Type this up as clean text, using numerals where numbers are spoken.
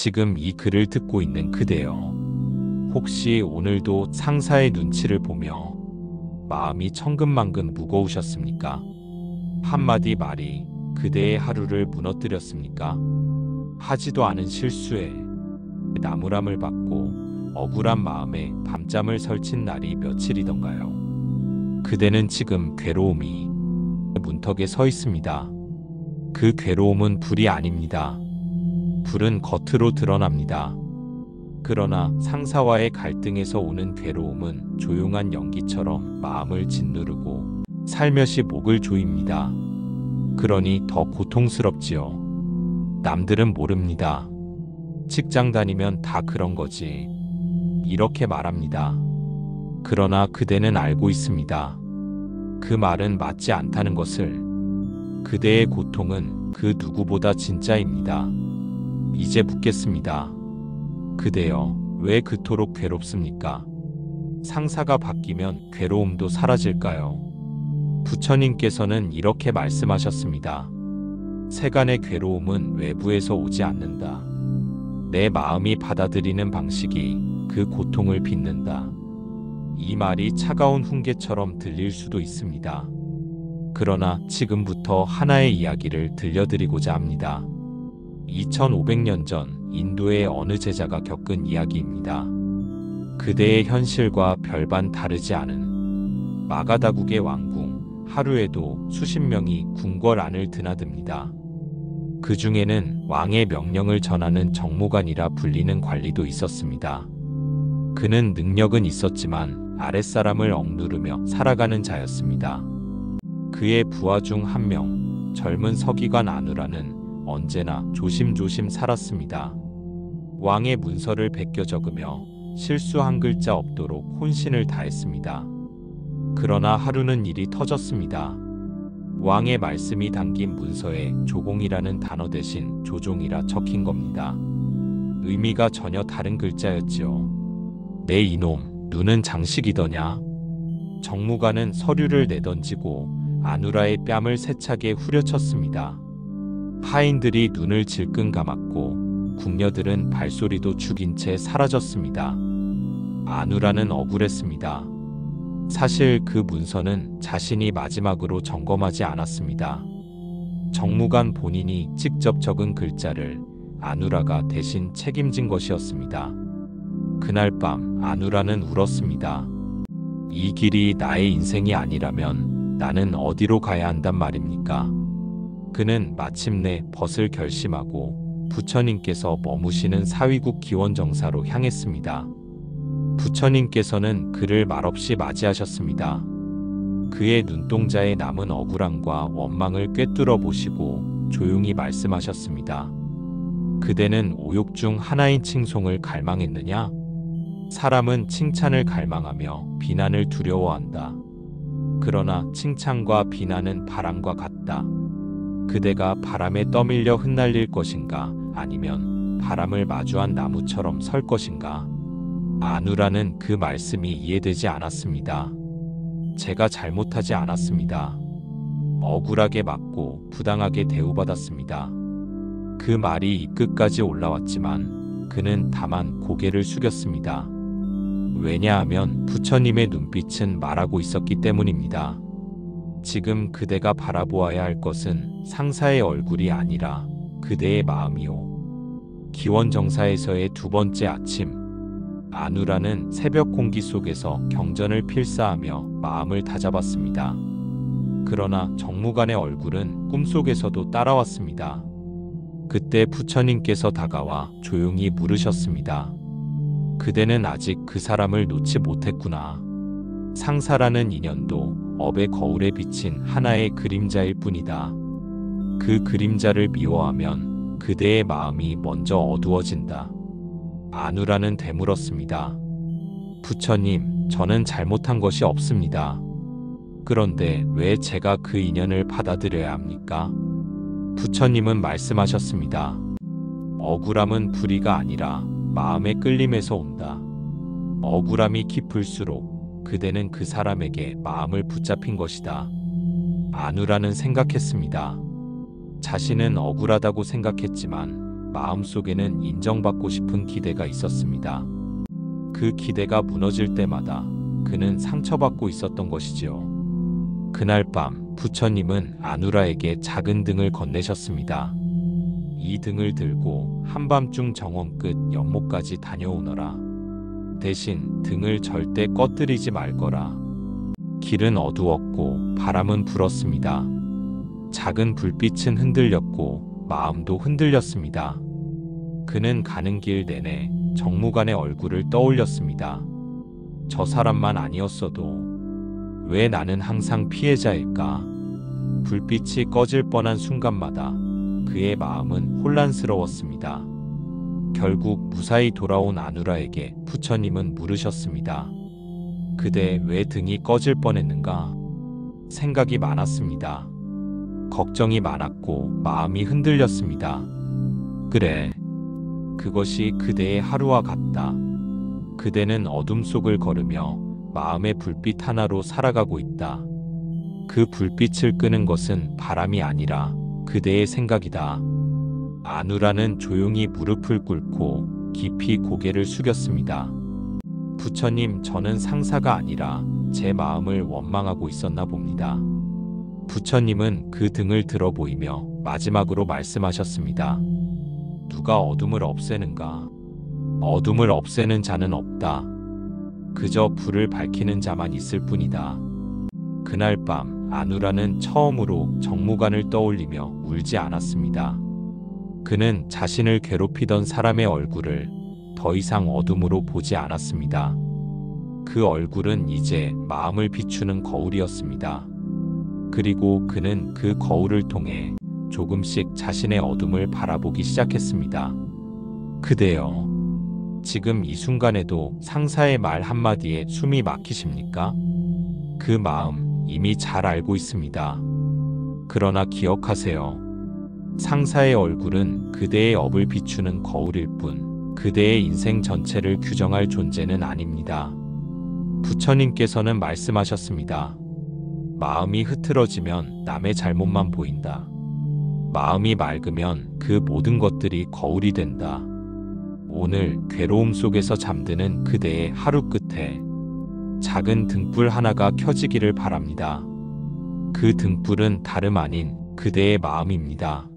지금 이 글을 듣고 있는 그대여. 혹시 오늘도 상사의 눈치를 보며 마음이 천근만근 무거우셨습니까? 한마디 말이 그대의 하루를 무너뜨렸습니까? 하지도 않은 실수에 나무람을 받고 억울한 마음에 밤잠을 설친 날이 며칠이던가요? 그대는 지금 괴로움이 문턱에 서 있습니다. 그 괴로움은 불이 아닙니다. 불은 겉으로 드러납니다. 그러나 상사와의 갈등에서 오는 괴로움은 조용한 연기처럼 마음을 짓누르고 살며시 목을 조입니다. 그러니 더 고통스럽지요. 남들은 모릅니다. 직장 다니면 다 그런 거지. 이렇게 말합니다. 그러나 그대는 알고 있습니다. 그 말은 맞지 않다는 것을. 그대의 고통은 그 누구보다 진짜입니다. 이제 묻겠습니다. 그대여, 왜 그토록 괴롭습니까? 상사가 바뀌면 괴로움도 사라질까요? 부처님께서는 이렇게 말씀하셨습니다. 세간의 괴로움은 외부에서 오지 않는다. 내 마음이 받아들이는 방식이 그 고통을 빚는다. 이 말이 차가운 훈계처럼 들릴 수도 있습니다. 그러나 지금부터 하나의 이야기를 들려드리고자 합니다. 2500년 전 인도의 어느 제자가 겪은 이야기입니다. 그대의 현실과 별반 다르지 않은 마가다국의 왕궁, 하루에도 수십 명이 궁궐 안을 드나듭니다. 그 중에는 왕의 명령을 전하는 정무관이라 불리는 관리도 있었습니다. 그는 능력은 있었지만 아랫사람을 억누르며 살아가는 자였습니다. 그의 부하 중 한 명, 젊은 서기관 아누라는 언제나 조심조심 살았습니다. 왕의 문서를 베껴 적으며 실수 한 글자 없도록 혼신을 다했습니다. 그러나 하루는 일이 터졌습니다. 왕의 말씀이 담긴 문서에 조공이라는 단어 대신 조종이라 적힌 겁니다. 의미가 전혀 다른 글자였지요. 내 이놈, 눈은 장식이더냐? 정무관은 서류를 내던지고 아누라의 뺨을 세차게 후려쳤습니다. 하인들이 눈을 질끈 감았고 궁녀들은 발소리도 죽인 채 사라졌습니다. 아누라는 억울했습니다. 사실 그 문서는 자신이 마지막으로 점검하지 않았습니다. 정무관 본인이 직접 적은 글자를 아누라가 대신 책임진 것이었습니다. 그날 밤 아누라는 울었습니다. 이 길이 나의 인생이 아니라면 나는 어디로 가야 한단 말입니까? 그는 마침내 벗을 결심하고 부처님께서 머무시는 사위국 기원정사로 향했습니다. 부처님께서는 그를 말없이 맞이하셨습니다. 그의 눈동자에 남은 억울함과 원망을 꿰뚫어 보시고 조용히 말씀하셨습니다. 그대는 오욕 중 하나인 칭송을 갈망했느냐? 사람은 칭찬을 갈망하며 비난을 두려워한다. 그러나 칭찬과 비난은 바람과 같다. 그대가 바람에 떠밀려 흩날릴 것인가, 아니면 바람을 마주한 나무처럼 설 것인가? 아누라는 그 말씀이 이해되지 않았습니다. 제가 잘못하지 않았습니다. 억울하게 맞고 부당하게 대우받았습니다. 그 말이 이 끝까지 올라왔지만 그는 다만 고개를 숙였습니다. 왜냐하면 부처님의 눈빛은 말하고 있었기 때문입니다. 지금 그대가 바라보아야 할 것은 상사의 얼굴이 아니라 그대의 마음이오. 기원정사에서의 두 번째 아침, 아누라는 새벽 공기 속에서 경전을 필사하며 마음을 다잡았습니다. 그러나 정무관의 얼굴은 꿈속에서도 따라왔습니다. 그때 부처님께서 다가와 조용히 물으셨습니다. 그대는 아직 그 사람을 놓지 못했구나. 상사라는 인연도 업의 거울에 비친 하나의 그림자일 뿐이다. 그 그림자를 미워하면 그대의 마음이 먼저 어두워진다. 아누라는 되물었습니다. 부처님, 저는 잘못한 것이 없습니다. 그런데 왜 제가 그 인연을 받아들여야 합니까? 부처님은 말씀하셨습니다. 억울함은 불의가 아니라 마음의 끌림에서 온다. 억울함이 깊을수록 그대는 그 사람에게 마음을 붙잡힌 것이다. 아누라는 생각했습니다. 자신은 억울하다고 생각했지만 마음속에는 인정받고 싶은 기대가 있었습니다. 그 기대가 무너질 때마다 그는 상처받고 있었던 것이지요. 그날 밤 부처님은 아누라에게 작은 등을 건네셨습니다. 이 등을 들고 한밤중 정원 끝 연못까지 다녀오너라. 대신 등을 절대 꺼뜨리지 말거라. 길은 어두웠고 바람은 불었습니다. 작은 불빛은 흔들렸고 마음도 흔들렸습니다. 그는 가는 길 내내 정무관의 얼굴을 떠올렸습니다. 저 사람만 아니었어도 왜 나는 항상 피해자일까? 불빛이 꺼질 뻔한 순간마다 그의 마음은 혼란스러웠습니다. 결국 무사히 돌아온 아누라에게 부처님은 물으셨습니다. 그대 왜 등이 꺼질 뻔했는가? 생각이 많았습니다. 걱정이 많았고 마음이 흔들렸습니다. 그래. 그것이 그대의 하루와 같다. 그대는 어둠 속을 걸으며 마음의 불빛 하나로 살아가고 있다. 그 불빛을 끄는 것은 바람이 아니라 그대의 생각이다. 아누라는 조용히 무릎을 꿇고 깊이 고개를 숙였습니다. 부처님, 저는 상사가 아니라 제 마음을 원망하고 있었나 봅니다. 부처님은 그 등을 들어 보이며 마지막으로 말씀하셨습니다. 누가 어둠을 없애는가? 어둠을 없애는 자는 없다. 그저 불을 밝히는 자만 있을 뿐이다. 그날 밤 아누라는 처음으로 정무관을 떠올리며 울지 않았습니다. 그는 자신을 괴롭히던 사람의 얼굴을 더 이상 어둠으로 보지 않았습니다. 그 얼굴은 이제 마음을 비추는 거울이었습니다. 그리고 그는 그 거울을 통해 조금씩 자신의 어둠을 바라보기 시작했습니다. 그대여, 지금 이 순간에도 상사의 말 한마디에 숨이 막히십니까? 그 마음 이미 잘 알고 있습니다. 그러나 기억하세요. 상사의 얼굴은 그대의 업을 비추는 거울일 뿐 그대의 인생 전체를 규정할 존재는 아닙니다. 부처님께서는 말씀하셨습니다. 마음이 흐트러지면 남의 잘못만 보인다. 마음이 맑으면 그 모든 것들이 거울이 된다. 오늘 괴로움 속에서 잠드는 그대의 하루 끝에 작은 등불 하나가 켜지기를 바랍니다. 그 등불은 다름 아닌 그대의 마음입니다.